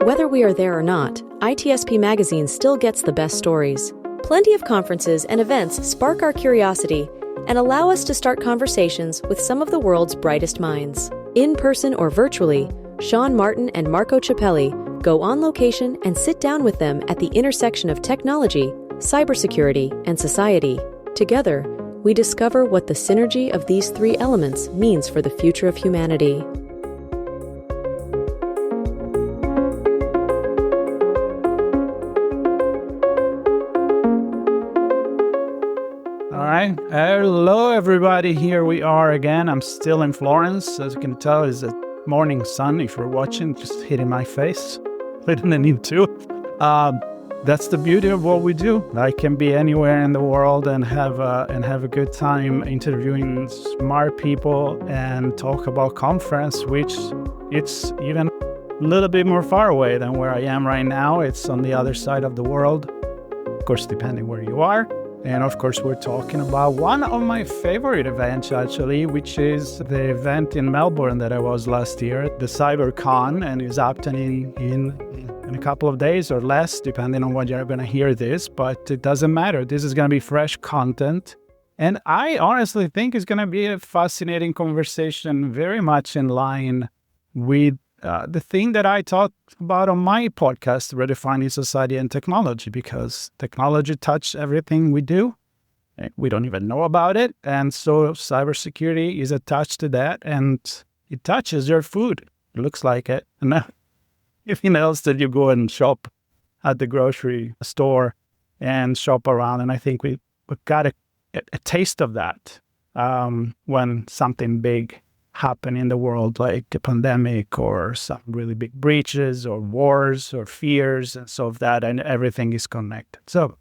Whether we are there or not, ITSP Magazine still gets the best stories. Plenty of conferences and events spark our curiosity and allow us to start conversations with some of the world's brightest minds. In person or virtually, Sean Martin and Marco Ciappelli go on location and sit down with them at the intersection of technology, cybersecurity, and society. Together, we discover what the synergy of these three elements means for the future of humanity. All right. Hello, everybody. Here we are again. I'm still in Florence. As you can tell, it's a morning sun. If you're watching, just hitting my face. Hitting the new too. That's the beauty of what we do. I can be anywhere in the world and have a good time interviewing smart people and talk about conference, which it's even a little bit more far away than where I am right now. It's on the other side of the world, of course, depending where you are. And of course, we're talking about one of my favorite events, actually, which is the event in Melbourne that I was last year, the CyberCon, and is happening in a couple of days or less, depending on when you're going to hear this. But it doesn't matter. This is going to be fresh content. And I honestly think it's going to be a fascinating conversation, very much in line with the thing that I talked about on my podcast, Redefining Society and Technology, because technology touches everything we do. We don't even know about it. And so cybersecurity is attached to that, and it touches your food. It looks like it. And anything else that you go and shop at the grocery store and shop around. And I think we got a taste of that when something big happen in the world, like a pandemic or some really big breaches or wars or fears and so of that, and everything is connected. So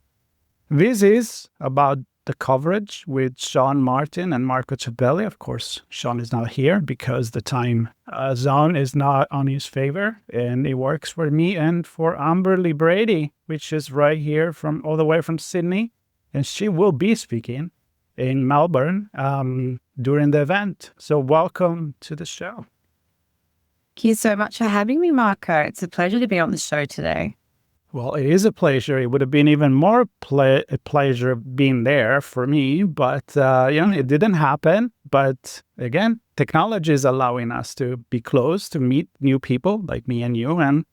this is about the coverage with Sean Martin and Marco Ciappelli. Of course, Sean is not here because the time zone is not on his favor, and it works for me and for Amberley Brady, which is right here from all the way from Sydney, and she will be speaking in Melbourne during the event. So welcome to the show. Thank you so much for having me, Marco. It's a pleasure to be on the show today. Well, it is a pleasure. It would have been even more a pleasure being there for me, but it didn't happen. But again, technology is allowing us to be close, to meet new people like me and you, and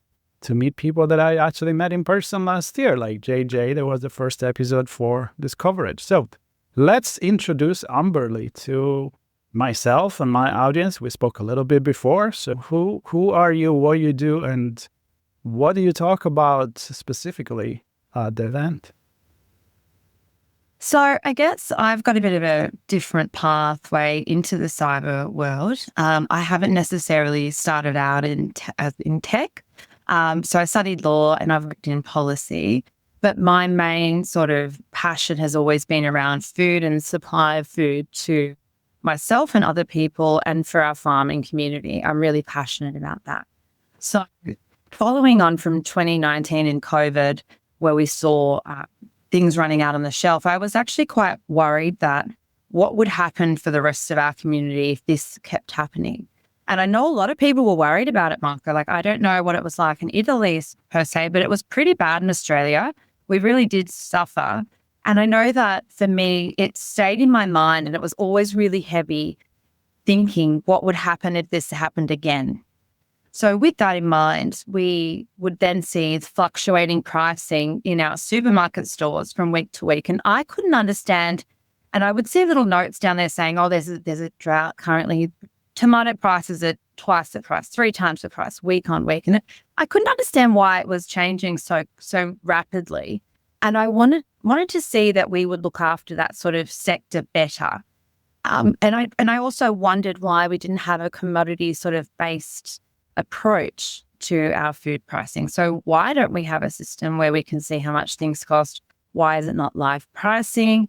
to meet people that I actually met in person last year, like JJ. That was the first episode for this coverage. So let's introduce Amberley to myself and my audience. We spoke a little bit before. So who are you, what you do, and what do you talk about specifically at the event? So I guess I've got a bit of a different pathway into the cyber world. I haven't necessarily started out in tech. So I studied law and I've worked in policy. But my main sort of passion has always been around food and supply of food to myself and other people, and for our farming community. I'm really passionate about that. So following on from 2019 in COVID, where we saw things running out on the shelf, I was actually quite worried that what would happen for the rest of our community if this kept happening. And I know a lot of people were worried about it, Marco. Like, I don't know what it was like in Italy per se, but it was pretty bad in Australia. We really did suffer. And I know that for me, it stayed in my mind, and it was always really heavy thinking what would happen if this happened again. So with that in mind, we would then see fluctuating pricing in our supermarket stores from week to week. And I couldn't understand. And I would see little notes down there saying, oh, there's a drought currently. Tomato prices are twice the price, 3 times the price, week on week. And I couldn't understand why it was changing so rapidly. And I wanted to see that we would look after that sort of sector better. And I also wondered why we didn't have a commodity sort of based approach to our food pricing. So why don't we have a system where we can see how much things cost? Why is it not live pricing?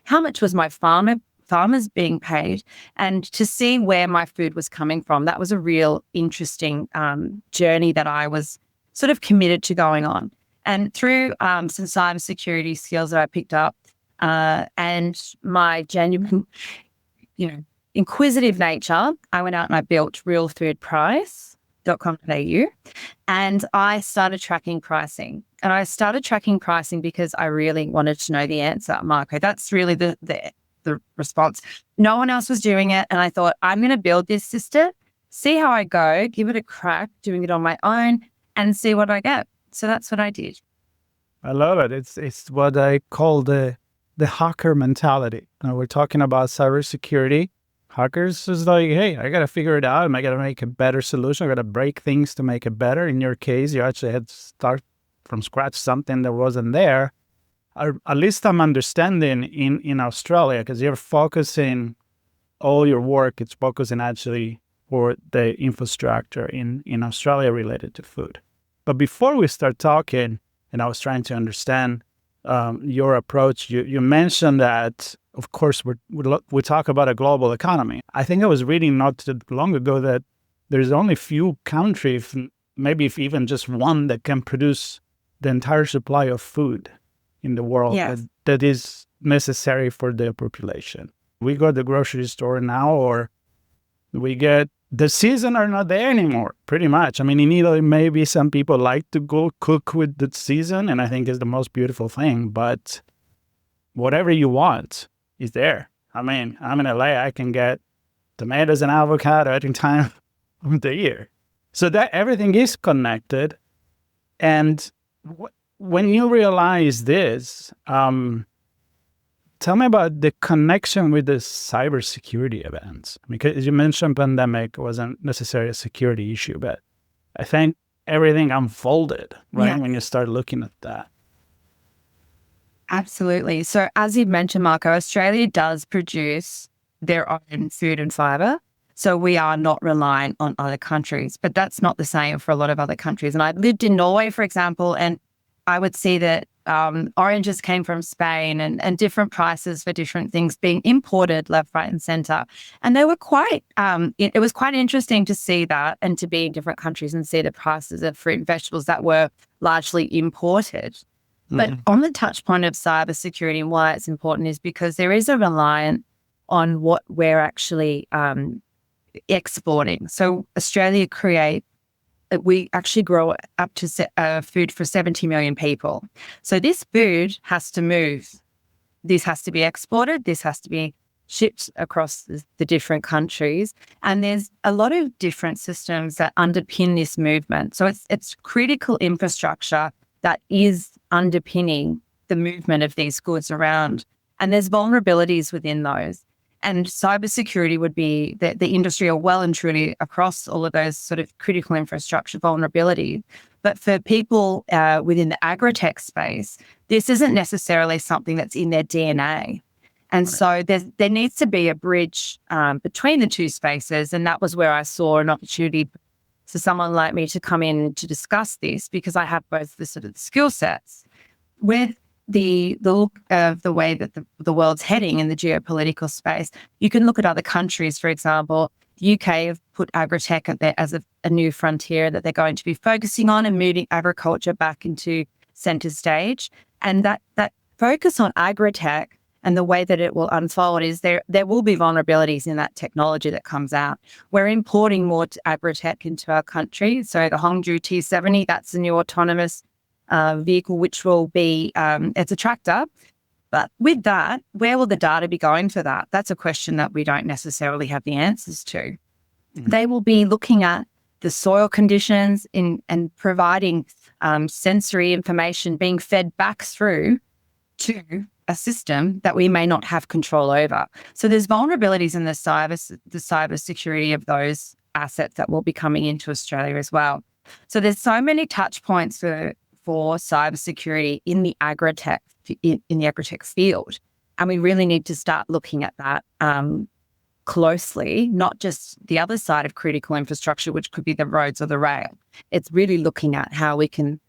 How much was my farmers being paid? And to see where my food was coming from, that was a real interesting journey that I was sort of committed to going on. And through some cybersecurity skills that I picked up and my genuine, inquisitive nature, I went out and I built Real Food Price. cyber.com.au, and I started tracking pricing. And I started tracking pricing because I really wanted to know the answer, Marco. That's really the response. No one else was doing it. And I thought, I'm going to build this system, see how I go, give it a crack, doing it on my own, and see what I get. So that's what I did. I love it. It's what I call the hacker mentality. We're talking about cybersecurity. Hackers is like, hey, I got to figure it out. I got to make a better solution. I got to break things to make it better. In your case, you actually had to start from scratch something that wasn't there. At least I'm understanding in Australia, because you're focusing all your work, it's focusing actually for the infrastructure in Australia related to food. But before we start talking, and I was trying to understand your approach, you mentioned that, of course, we talk about a global economy. I think I was reading not too long ago that there's only few countries, maybe if even just one, that can produce the entire supply of food in the world. Yes. that is necessary for the population. We go to the grocery store now, or we get, the season are not there anymore, pretty much. I mean, in Italy, maybe some people like to go cook with the season, and I think it's the most beautiful thing, but whatever you want is there. I mean, I'm in LA, I can get tomatoes and avocado at any time of the year. So that everything is connected. And when you realize this, tell me about the connection with the cybersecurity events. Because you mentioned pandemic wasn't necessarily a security issue, but I think everything unfolded, right? Yeah. When you start looking at that. Absolutely. So as you mentioned, Marco, Australia does produce their own food and fiber. So we are not reliant on other countries, but that's not the same for a lot of other countries. And I lived in Norway, for example, and I would see that oranges came from Spain and different prices for different things being imported left, right, and center. And they were quite, it was quite interesting to see that and to be in different countries and see the prices of fruit and vegetables that were largely imported. Mm-hmm. But on the touch point of cybersecurity and why it's important is because there is a reliance on what we're actually exporting. So Australia we actually grow up to food for 70 million people. So this food has to move. This has to be exported. This has to be shipped across the different countries. And there's a lot of different systems that underpin this movement. So it's critical infrastructure that is underpinning the movement of these goods around. And there's vulnerabilities within those. And cybersecurity would be the industry are well and truly across all of those sort of critical infrastructure vulnerabilities. But for people within the agri-tech space, this isn't necessarily something that's in their DNA. And so there needs to be a bridge between the two spaces. And that was where I saw an opportunity for someone like me to come in to discuss this, because I have both the sort of skill sets with the look of the way that the world's heading in the geopolitical space. You can look at other countries, for example. The UK have put agri-tech as a new frontier that they're going to be focusing on and moving agriculture back into centre stage. And that focus on agri-tech and the way that it will unfold is there will be vulnerabilities in that technology that comes out. We're importing more agri-tech into our country. So the Hongju T70, that's a new autonomous vehicle, which will be, it's a tractor. But with that, where will the data be going for that? That's a question that we don't necessarily have the answers to. Mm-hmm. They will be looking at the soil conditions and providing sensory information being fed back through to a system that we may not have control over. So there's vulnerabilities in the cybersecurity of those assets that will be coming into Australia as well. So there's so many touch points for cybersecurity in the agri-tech field. And we really need to start looking at that closely, not just the other side of critical infrastructure, which could be the roads or the rail. It's really looking at how we can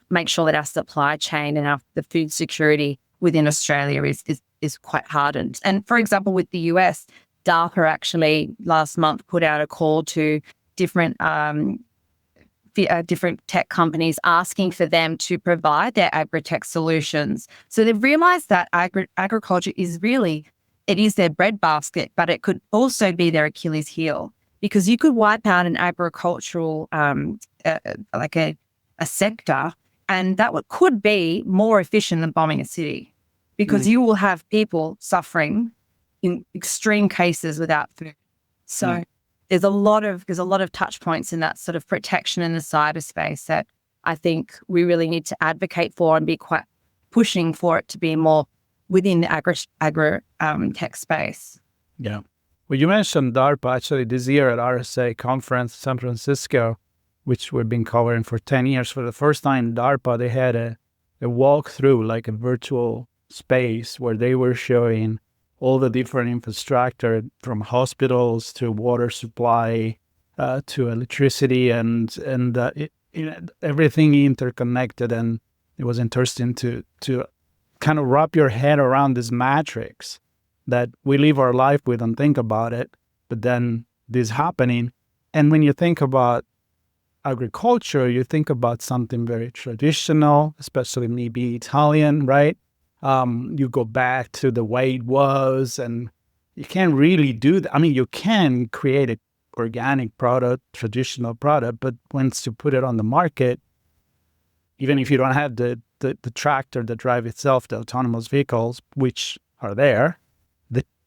make sure that our supply chain and the food security within Australia is quite hardened. And for example, with the US, DARPA actually last month put out a call to different tech companies asking for them to provide their agri-tech solutions. So they've realized that agriculture is really, it is their breadbasket, but it could also be their Achilles heel. because you could wipe out an agricultural, like a sector, and that could be more efficient than bombing a city, because you will have people suffering in extreme cases without food. So there's a lot of touch points in that sort of protection in the cyberspace that I think we really need to advocate for and be quite pushing for it to be more within the agro tech space. Yeah. Well, you mentioned DARPA actually this year at RSA conference San Francisco, which we've been covering for 10 years. For the first time, DARPA, they had a walkthrough, like a virtual space where they were showing all the different infrastructure from hospitals to water supply to electricity and everything interconnected. And it was interesting to kind of wrap your head around this matrix that we live our life with and think about it, but then this happening. And when you think about agriculture, you think about something very traditional, especially maybe Italian, right? You go back to the way it was, and you can't really do that. I mean, you can create an organic product, traditional product, but once you put it on the market, even if you don't have the tractor that drive itself, the autonomous vehicles, which are there,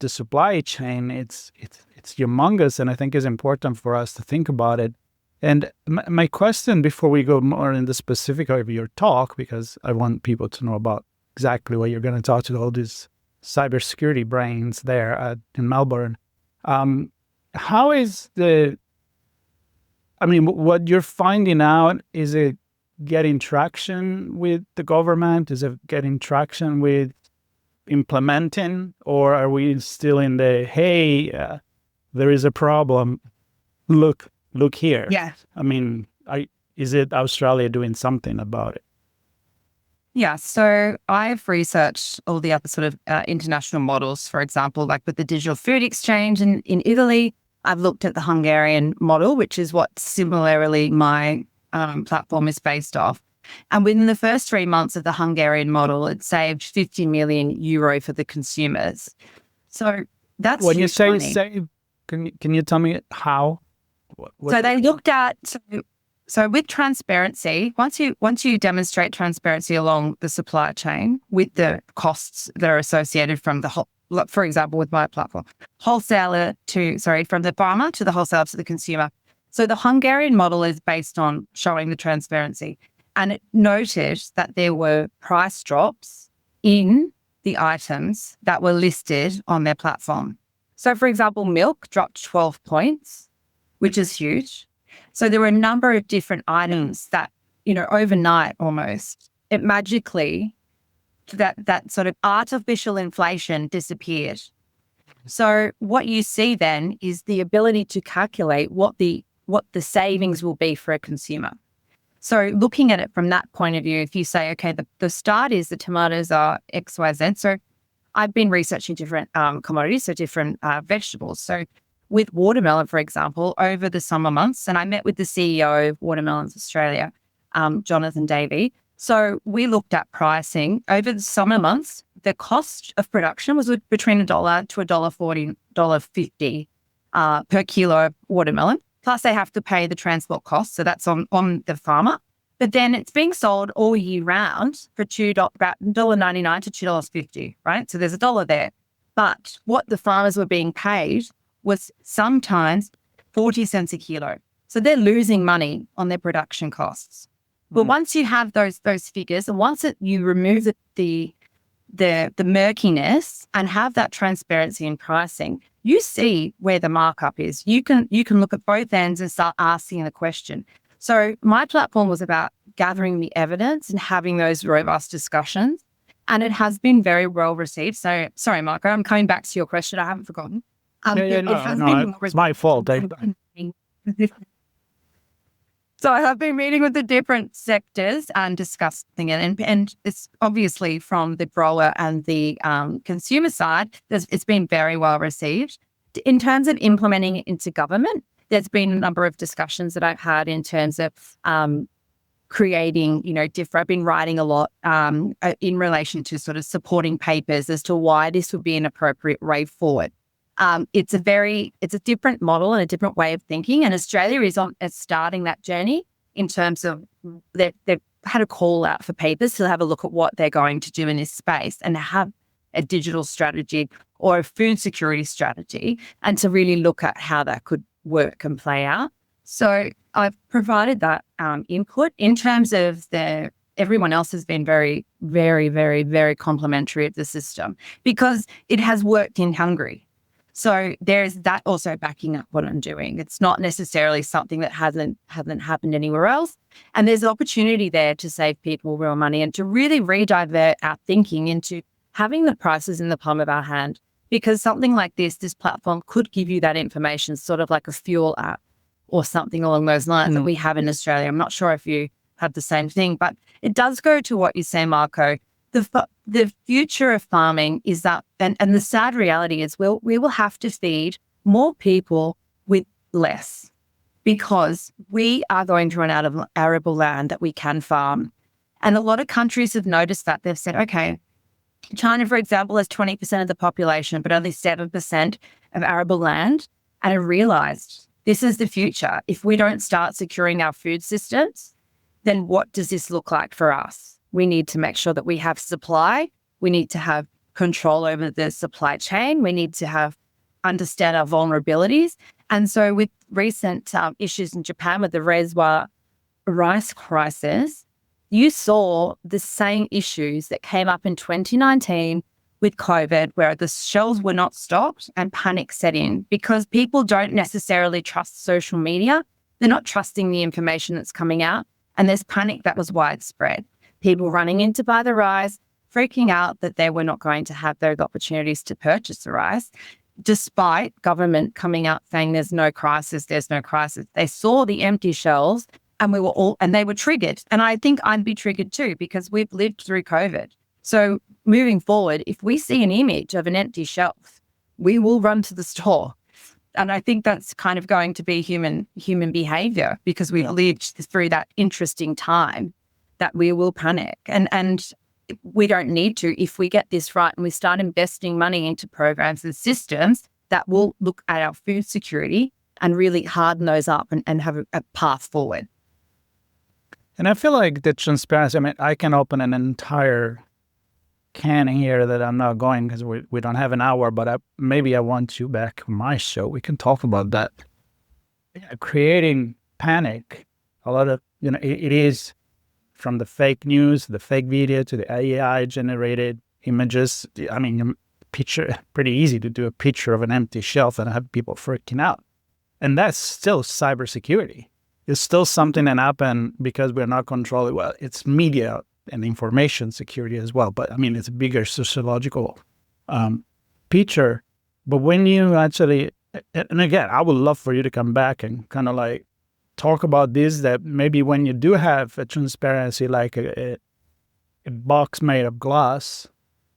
the supply chain, it's humongous, and I think it's important for us to think about it. And my question before we go more in the specific of your talk, because I want people to know about exactly what you're going to talk to all these cybersecurity brains there in Melbourne. How is what you're finding out, is it getting traction with the government? Is it getting traction with implementing, or are we still in the, hey, there is a problem, look here? Yeah. I mean, is it Australia doing something about it? Yeah, so I've researched all the other sort of international models, for example, like with the digital food exchange in Italy. I've looked at the Hungarian model, which is what similarly my platform is based off. And within the first 3 months of the Hungarian model, it saved 50 million euro for the consumers. So that's when you say money. Save, can you tell me how? So they looked at so with transparency, once you demonstrate transparency along the supply chain with the costs that are associated from for example, with my platform, from the farmer to the wholesaler to the consumer. So the Hungarian model is based on showing the transparency. And it noted that there were price drops in the items that were listed on their platform. So, for example, milk dropped 12 points, which is huge. So there were a number of different items that, overnight almost, it magically, that sort of artificial inflation disappeared. So what you see then is the ability to calculate what the savings will be for a consumer. So looking at it from that point of view, if you say, okay, the start is the tomatoes are X, Y, Z. So I've been researching different commodities, so different vegetables. So with watermelon, for example, over the summer months, and I met with the CEO of Watermelons Australia, Jonathan Davey. So we looked at pricing over the summer months. The cost of production was between $1 to $1.40, $1.50 per kilo of watermelon. Plus they have to pay the transport costs. So that's on the farmer. But then it's being sold all year round for about $1.99 to $2.50, right? So there's $1 there. But what the farmers were being paid was sometimes 40 cents a kilo. So they're losing money on their production costs. But once you have those figures, and once you remove the murkiness and have that transparency in pricing, you see where the markup is. You can look at both ends and start asking the question. So my platform was about gathering the evidence and having those robust discussions, and it has been very well received. So sorry, Marco, I'm coming back to your question. I haven't forgotten. It's my fault. So I have been meeting with the different sectors and discussing it. And it's obviously from the grower and the consumer side, it's been very well received. In terms of implementing it into government, there's been a number of discussions that I've had in terms of creating, I've been writing a lot in relation to sort of supporting papers as to why this would be an appropriate way forward. It's a different model and a different way of thinking. And Australia is starting that journey in terms of they've had a call out for papers to have a look at what they're going to do in this space and have a digital strategy or a food security strategy, and to really look at how that could work and play out. So I've provided that input in terms of everyone else has been very, very, very, very complimentary of the system because it has worked in Hungary. So there's that also backing up what I'm doing. It's not necessarily something that hasn't happened anywhere else. And there's an opportunity there to save people real money and to really redivert our thinking into having the prices in the palm of our hand. Because something like this platform could give you that information, sort of like a fuel app or something along those lines that we have in Australia. I'm not sure if you have the same thing, but it does go to what you say, Marco. The future of farming is that, and the sad reality is we will have to feed more people with less because we are going to run out of arable land that we can farm. And a lot of countries have noticed that. They've said, okay, China, for example, has 20% of the population, but only 7% of arable land. And I realized this is the future. If we don't start securing our food systems, then what does this look like for us? We need to make sure that we have supply. We need to have control over the supply chain. We need to understand our vulnerabilities. And so with recent issues in Japan with the rice crisis, you saw the same issues that came up in 2019 with COVID, where the shelves were not stocked and panic set in because people don't necessarily trust social media. They're not trusting the information that's coming out. And there's panic that was widespread. People running in to buy the rice, freaking out that they were not going to have those opportunities to purchase the rice, despite government coming out saying there's no crisis. They saw the empty shelves and they were triggered. And I think I'd be triggered too, because we've lived through COVID. So moving forward, if we see an image of an empty shelf, we will run to the store. And I think that's kind of going to be human behavior because we've lived through that interesting time that we will panic. And we don't need to if we get this right and we start investing money into programs and systems that will look at our food security and really harden those up and have a path forward. And I feel like the transparency, I mean, I can open an entire can here that I'm not going because we don't have an hour, but maybe I want you back on my show. We can talk about that. Creating panic, a lot of, it is from the fake news, the fake video to the AI generated images. I mean, pretty easy to do a picture of an empty shelf and have people freaking out. And that's still cybersecurity. It's still something that happened because we're not controlling. Well, it's media and information security as well. But I mean, it's a bigger sociological picture. But when you actually, and again, I would love for you to come back and kind of like talk about this, that maybe when you do have a transparency, like a box made of glass,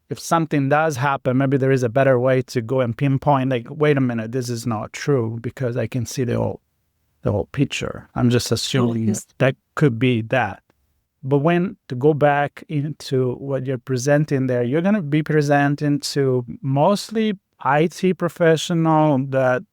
if something does happen, maybe there is a better way to go and pinpoint, like, wait a minute, this is not true because I can see the whole picture. I'm just assuming that could be that. But when to go back into what you're presenting there, you're going to be presenting to mostly IT professional that,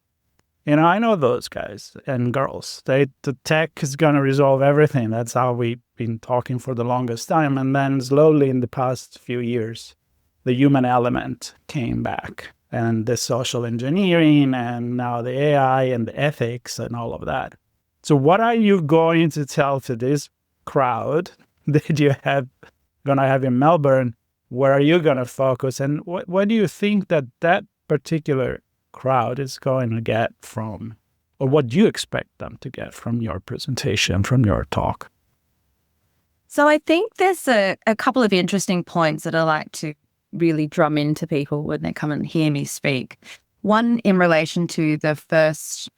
I know those guys and girls. The tech is going to resolve everything. That's how we've been talking for the longest time. And then slowly in the past few years, the human element came back, and the social engineering, and now the AI and the ethics and all of that. So what are you going to tell to this crowd that you going to have in Melbourne? Where are you going to focus? And what do you think that particular crowd is going to get from, or what do you expect them to get from your presentation, from your talk? So I think there's a couple of interesting points that I like to really drum into people when they come and hear me speak. One, in relation to the first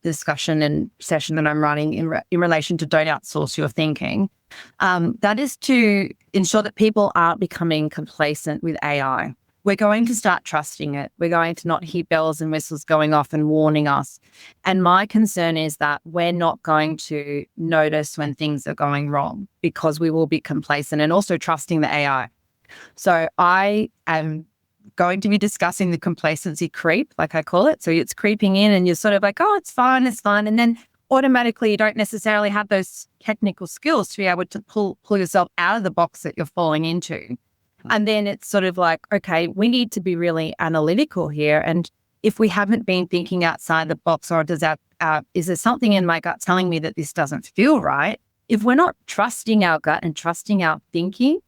discussion and session that I'm running in relation to don't outsource your thinking. That is to ensure that people aren't becoming complacent with AI. We're going to start trusting it. We're going to not hear bells and whistles going off and warning us. And my concern is that we're not going to notice when things are going wrong because we will be complacent and also trusting the AI. So I am going to be discussing the complacency creep, like I call it. So it's creeping in and you're sort of like, oh, it's fine. And then automatically you don't necessarily have those technical skills to be able to pull yourself out of the box that you're falling into. And then it's sort of like, okay, we need to be really analytical here. And if we haven't been thinking outside the box, or is there something in my gut telling me that this doesn't feel right? If we're not trusting our gut and trusting our thinking,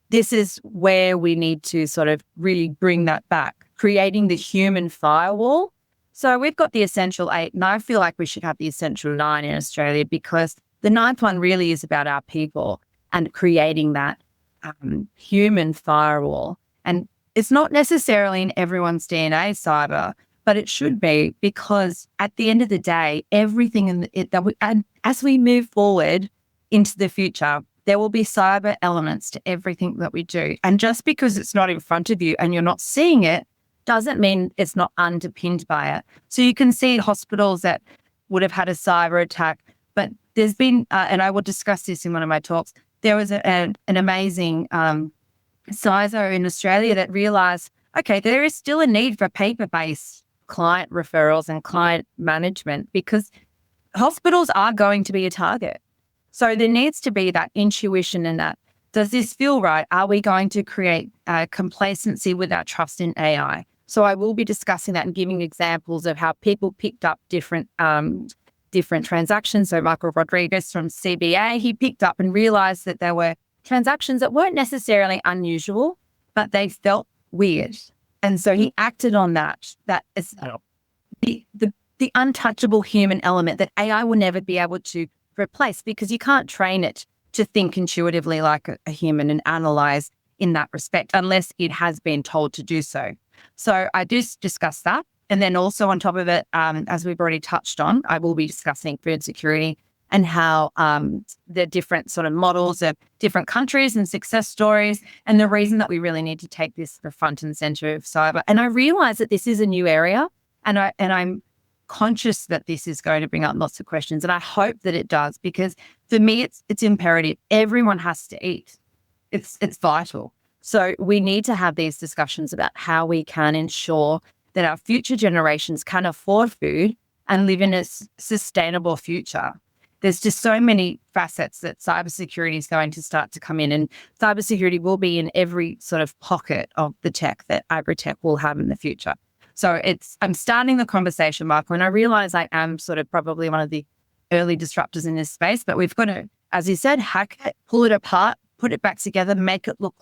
this is where we need to sort of really bring that back, creating the human firewall. So we've got the essential 8, and I feel like we should have the essential 9 in Australia, because the 9th one really is about our people and creating that human firewall. And it's not necessarily in everyone's DNA, cyber, but it should be, because at the end of the day, everything and as we move forward into the future, there will be cyber elements to everything that we do. And just because it's not in front of you and you're not seeing it, doesn't mean it's not underpinned by it. So you can see hospitals that would have had a cyber attack, but there's been, and I will discuss this in one of my talks, there was an amazing CISO in Australia that realized, okay, there is still a need for paper-based client referrals and client management, because hospitals are going to be a target. So there needs to be that intuition and that, does this feel right? Are we going to create complacency without trust in AI? So I will be discussing that and giving examples of how people picked up different transactions. So Michael Rodriguez from CBA, he picked up and realized that there were transactions that weren't necessarily unusual, but they felt weird. And so he acted on that. That is the untouchable human element that AI will never be able to replace, because you can't train it to think intuitively like a human and analyze in that respect unless it has been told to do so. So I do discuss that. And then also on top of it, as we've already touched on, I will be discussing food security and how the different sort of models of different countries and success stories, and the reason that we really need to take this for front and center of cyber. And I realize that this is a new area, and I'm conscious that this is going to bring up lots of questions, and I hope that it does, because for me, it's imperative. Everyone has to eat. It's vital. So we need to have these discussions about how we can ensure that our future generations can afford food and live in a sustainable future. There's just so many facets that cybersecurity is going to start to come in, and cybersecurity will be in every sort of pocket of the tech that agri-tech will have in the future. So I'm starting the conversation, Michael, and I realize I am sort of probably one of the early disruptors in this space, but we've got to, as you said, hack it, pull it apart, put it back together, make it look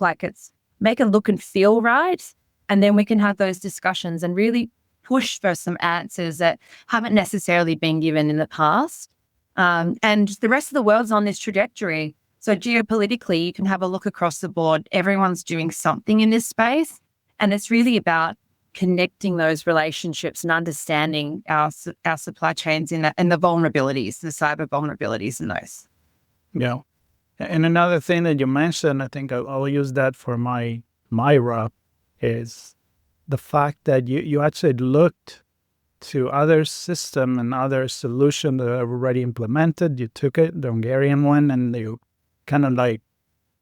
and feel right. And then we can have those discussions and really push for some answers that haven't necessarily been given in the past. And the rest of the world's on this trajectory. So geopolitically, you can have a look across the board. Everyone's doing something in this space. And it's really about connecting those relationships and understanding our supply chains in that, and the vulnerabilities, the cyber vulnerabilities in those. Yeah. And another thing that you mentioned, I think I'll use that for my wrap, is the fact that you actually looked to other system and other solution that are already implemented. You took it, the Hungarian one, and you kind of like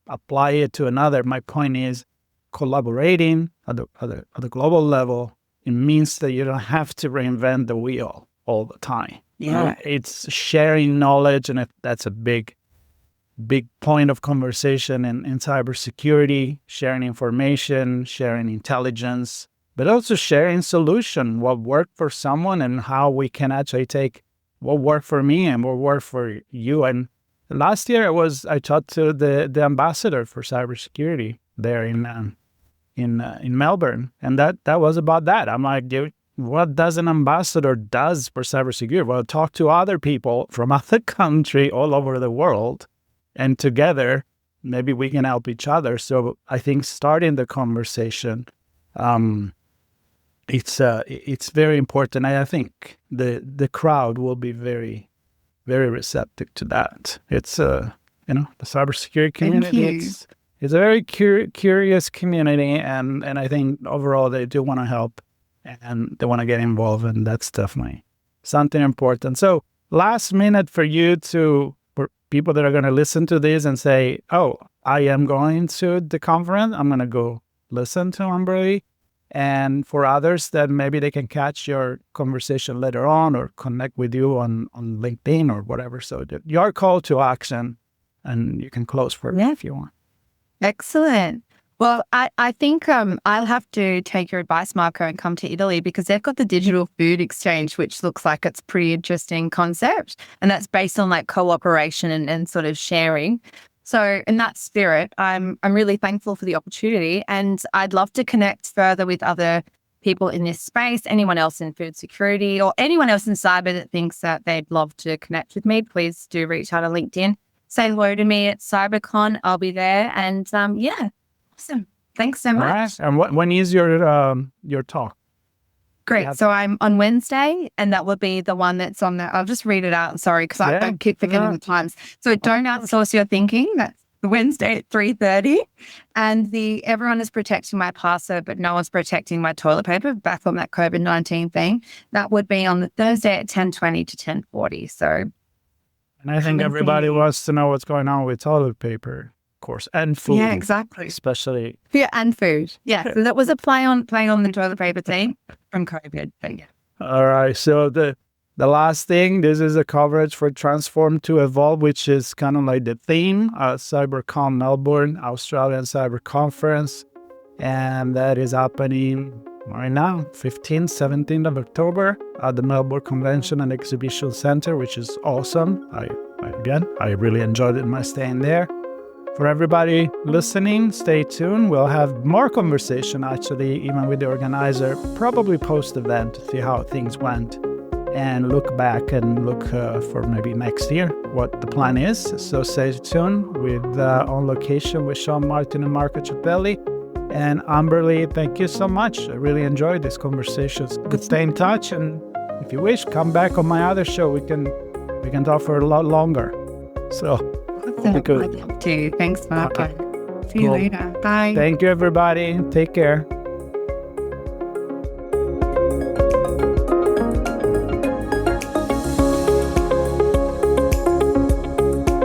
apply it to another. My point is, collaborating at the global level, it means that you don't have to reinvent the wheel all the time. Yeah. It's sharing knowledge, and that's a big point of conversation in cybersecurity, sharing information, sharing intelligence, but also sharing solution, what worked for someone and how we can actually take what worked for me and what worked for you. And last year I talked to the ambassador for cybersecurity there in Melbourne, and that was about that. I'm like, dude, what does an ambassador does for cybersecurity? Well, talk to other people from other country all over the world, and together maybe we can help each other. So I think starting the conversation, it's very important. I think the crowd will be very, very receptive to that. It's the cybersecurity community. It's a very curious community, and I think overall they do want to help and they want to get involved, and that's definitely something important. So last minute for people that are going to listen to this and say, oh, I am going to the conference, I'm going to go listen to Amberley. And for others, that maybe they can catch your conversation later on or connect with you on LinkedIn or whatever. So your call to action, and you can close for me if you want. Excellent. Well, I think I'll have to take your advice, Marco, and come to Italy because they've got the digital food exchange, which looks like it's a pretty interesting concept. And that's based on like cooperation and sort of sharing. So in that spirit, I'm really thankful for the opportunity, and I'd love to connect further with other people in this space, anyone else in food security or anyone else in cyber that thinks that they'd love to connect with me. Please do reach out on LinkedIn. Say hello to me at CyberCon. I'll be there. And awesome. Thanks so much. All right. And when is your talk? Great. So I'm on Wednesday, and that will be the one that's on there. I'll just read it out. Sorry, because I keep forgetting the times. So don't outsource your thinking. That's the Wednesday at 3:30. And everyone is protecting my password, but no one's protecting my toilet paper. Back on that COVID-19 thing. That would be on the Thursday at 10:20 to 10:40. So. And I think everybody wants to know what's going on with toilet paper. Course, and food. Yeah, exactly. Especially. Yeah, and food. Yeah. So that was a play on the toilet paper thing from COVID. But yeah. All right. So the last thing, this is a coverage for Transform to Evolve, which is kind of like the theme, CyberCon Melbourne, Australian Cyber Conference. And that is happening right now, 15th, 17th of October at the Melbourne Convention and Exhibition Center, which is awesome. I really enjoyed it my stay in there. For everybody listening, stay tuned. We'll have more conversation, actually, even with the organizer, probably post-event to see how things went and look back and look for maybe next year what the plan is. So stay tuned with On Location with Sean Martin and Marco Ciappelli. And Amberley, thank you so much. I really enjoyed these conversations. Could stay in touch, and if you wish, come back on my other show. We can talk for a lot longer. So. Good. Too. Thanks, Marco. Okay. See you later. Bye. Thank you, everybody. Take care.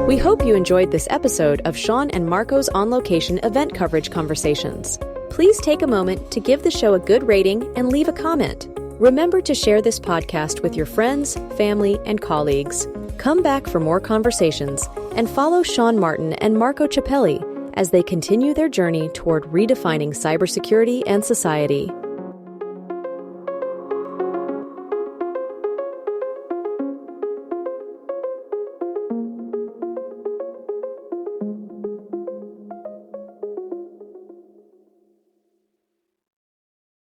We hope you enjoyed this episode of Sean and Marco's On Location event coverage conversations. Please take a moment to give the show a good rating and leave a comment. Remember to share this podcast with your friends, family, and colleagues. Come back for more conversations and follow Sean Martin and Marco Ciappelli as they continue their journey toward redefining cybersecurity and society.